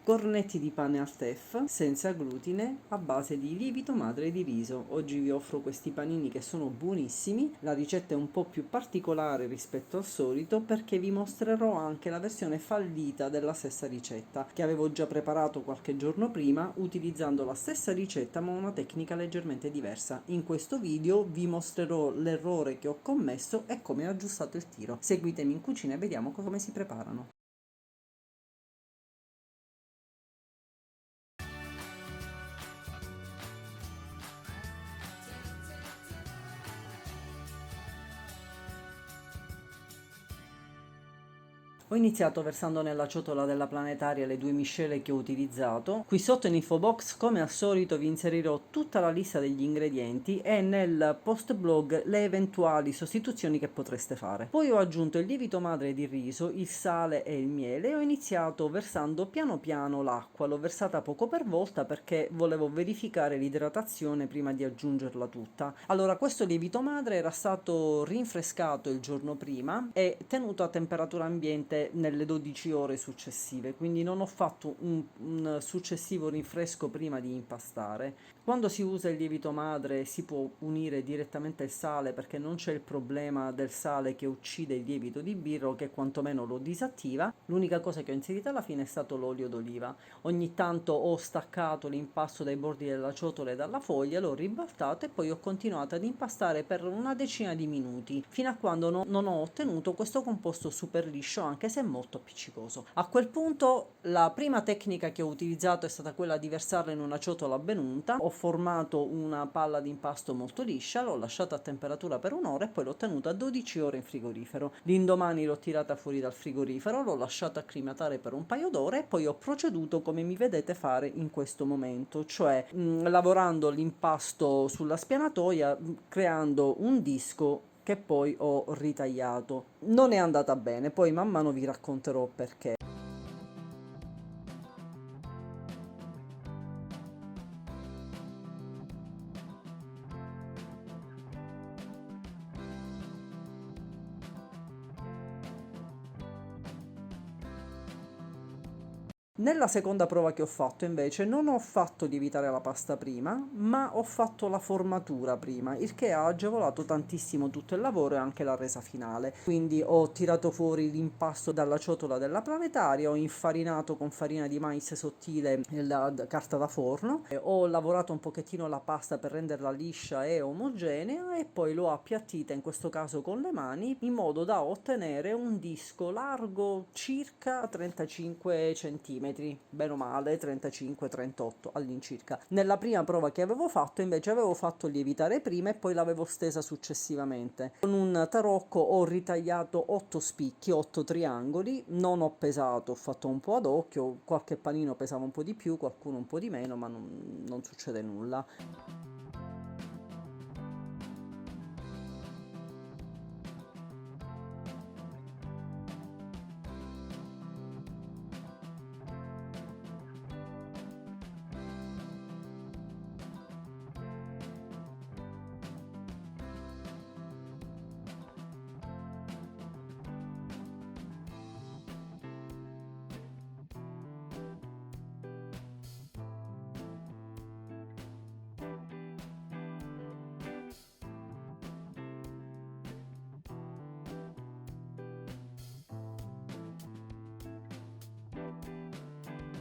Cornetti di pane al teff senza glutine a base di lievito madre di riso. Oggi vi offro questi panini che sono buonissimi. La ricetta è un po' più particolare rispetto al solito perché vi mostrerò anche la versione fallita della stessa ricetta che avevo già preparato qualche giorno prima utilizzando la stessa ricetta ma una tecnica leggermente diversa. In questo video vi mostrerò l'errore che ho commesso e come ho aggiustato il tiro. Seguitemi in cucina e vediamo come si preparano. Ho iniziato versando nella ciotola della planetaria le due miscele che ho utilizzato. Qui sotto in info box, come al solito, vi inserirò tutta la lista degli ingredienti e nel post blog le eventuali sostituzioni che potreste fare. Poi ho aggiunto il lievito madre di riso, il sale e il miele e ho iniziato versando piano piano l'acqua. L'ho versata poco per volta perché volevo verificare l'idratazione prima di aggiungerla tutta. Allora, questo lievito madre era stato rinfrescato il giorno prima e tenuto a temperatura ambiente nelle 12 ore successive, quindi non ho fatto un successivo rinfresco prima di impastare. Quando si usa il lievito madre si può unire direttamente il sale perché non c'è il problema del sale che uccide il lievito di birra o che quantomeno lo disattiva. L'unica cosa che ho inserito alla fine è stato l'olio d'oliva. Ogni tanto ho staccato l'impasto dai bordi della ciotola e dalla foglia, l'ho ribaltato e poi ho continuato ad impastare per una decina di minuti fino a quando non ho ottenuto questo composto super liscio anche se molto appiccicoso. A quel punto la prima tecnica che ho utilizzato è stata quella di versarla in una ciotola ben unta. Ho formato una palla di impasto molto liscia, l'ho lasciata a temperatura per un'ora e poi l'ho tenuta a 12 ore in frigorifero. L'indomani l'ho tirata fuori dal frigorifero, l'ho lasciata acclimatare per un paio d'ore e poi ho proceduto come mi vedete fare in questo momento, cioè lavorando l'impasto sulla spianatoia, creando un disco che poi ho ritagliato. Non è andata bene, poi man mano vi racconterò perché. Nella seconda prova che ho fatto invece non ho fatto lievitare la pasta prima, ma ho fatto la formatura prima, il che ha agevolato tantissimo tutto il lavoro e anche la resa finale. Quindi ho tirato fuori l'impasto dalla ciotola della planetaria, ho infarinato con farina di mais sottile la carta da forno, ho lavorato un pochettino la pasta per renderla liscia e omogenea e poi l'ho appiattita in questo caso con le mani in modo da ottenere un disco largo circa 35 cm, bene o male 35-38 all'incirca. Nella prima prova che avevo fatto invece avevo fatto lievitare prima e poi l'avevo stesa successivamente. Con un tarocco ho ritagliato 8 spicchi, 8 triangoli, non ho pesato, ho fatto un po' ad occhio, qualche panino pesava un po' di più, qualcuno un po' di meno, ma non succede nulla.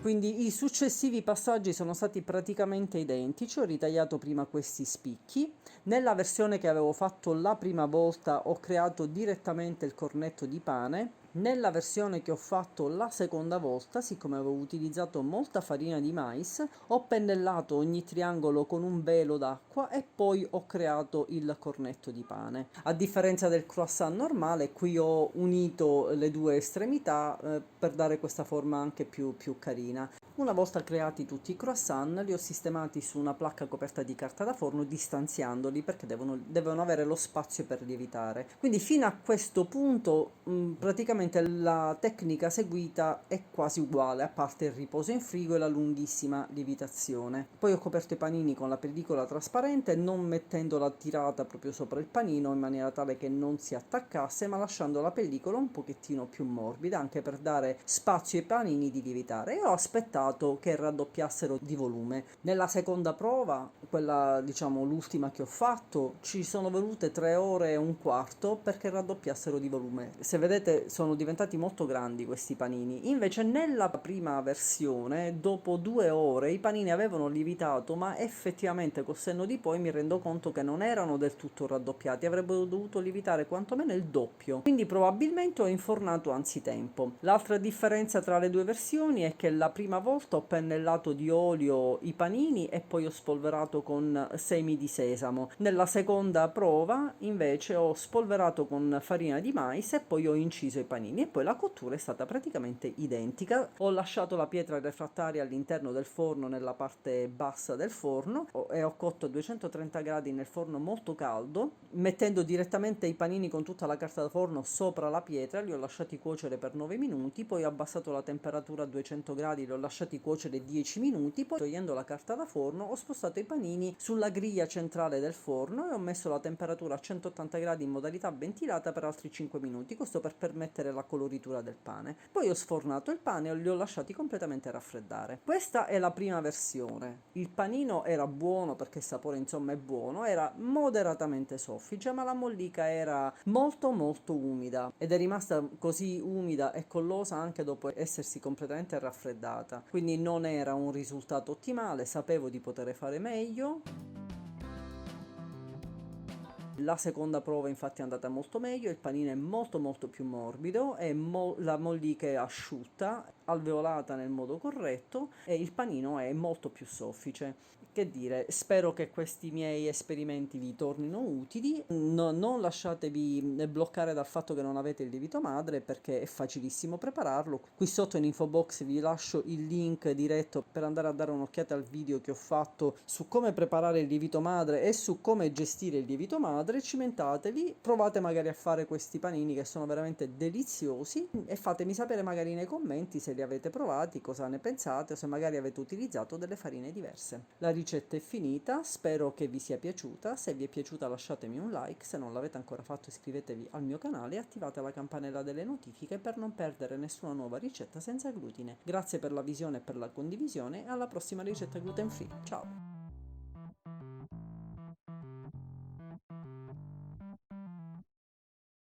Quindi i successivi passaggi sono stati praticamente identici, ho ritagliato prima questi spicchi, nella versione che avevo fatto la prima volta ho creato direttamente il cornetto di pane, nella versione che ho fatto la seconda volta, siccome avevo utilizzato molta farina di mais, ho pennellato ogni triangolo con un velo d'acqua e poi ho creato il cornetto di pane. A differenza del croissant normale, qui ho unito le due estremità per dare questa forma anche più carina. Una volta creati tutti i croissant, li ho sistemati su una placca coperta di carta da forno, distanziandoli perché devono avere lo spazio per lievitare. Quindi fino a questo punto praticamente la tecnica seguita è quasi uguale, a parte il riposo in frigo e la lunghissima lievitazione. Poi ho coperto i panini con la pellicola trasparente, non mettendo la tirata proprio sopra il panino in maniera tale che non si attaccasse, ma lasciando la pellicola un pochettino più morbida, anche per dare spazio ai panini di lievitare. E ho aspettato aspettato che raddoppiassero di volume. Nella seconda prova, quella diciamo l'ultima che ho fatto, ci sono volute 3 ore e un quarto perché raddoppiassero di volume. Se vedete sono diventati molto grandi questi panini. Invece nella prima versione, dopo 2 ore, i panini avevano lievitato, ma effettivamente col senno di poi mi rendo conto che non erano del tutto raddoppiati, avrebbero dovuto lievitare quantomeno il doppio. Quindi probabilmente ho infornato anzitempo. L'altra differenza tra le due versioni è che la prima volta ho pennellato di olio i panini e poi ho spolverato con semi di sesamo. Nella seconda prova invece ho spolverato con farina di mais e poi ho inciso i panini, e poi la cottura è stata praticamente identica. Ho lasciato la pietra refrattaria all'interno del forno, nella parte bassa del forno, e ho cotto a 230 gradi nel forno molto caldo, mettendo direttamente i panini con tutta la carta da forno sopra la pietra. Li ho lasciati cuocere per 9 minuti, poi ho abbassato la temperatura a 200 gradi, li ho lasciati cuocere 10 minuti, poi togliendo la carta da forno ho spostato i panini sulla griglia centrale del forno e ho messo la temperatura a 180 gradi in modalità ventilata per altri 5 minuti, questo per permettere la coloritura del pane. Poi ho sfornato il pane e li ho lasciati completamente raffreddare. Questa è la prima versione. Il panino era buono perché il sapore insomma è buono, era moderatamente soffice, ma la mollica era molto umida ed è rimasta così umida e collosa anche dopo essersi completamente raffreddata. Quindi non era un risultato ottimale, sapevo di poter fare meglio. La seconda prova infatti è andata molto meglio, il panino è molto più morbido e la mollica è asciutta, alveolata nel modo corretto, e il panino è molto più soffice. Che dire, spero che questi miei esperimenti vi tornino utili. Non lasciatevi bloccare dal fatto che non avete il lievito madre, perché è facilissimo prepararlo. Qui sotto in info box vi lascio il link diretto per andare a dare un'occhiata al video che ho fatto su come preparare il lievito madre e su come gestire il lievito madre. Cimentatevi, provate magari a fare questi panini che sono veramente deliziosi, e fatemi sapere magari nei commenti se li avete provati, cosa ne pensate, o se magari avete utilizzato delle farine diverse. La ricetta è finita, spero che vi sia piaciuta. Se vi è piaciuta lasciatemi un like, se non l'avete ancora fatto iscrivetevi al mio canale e attivate la campanella delle notifiche per non perdere nessuna nuova ricetta senza glutine. Grazie per la visione e per la condivisione, e alla prossima ricetta gluten free. Ciao!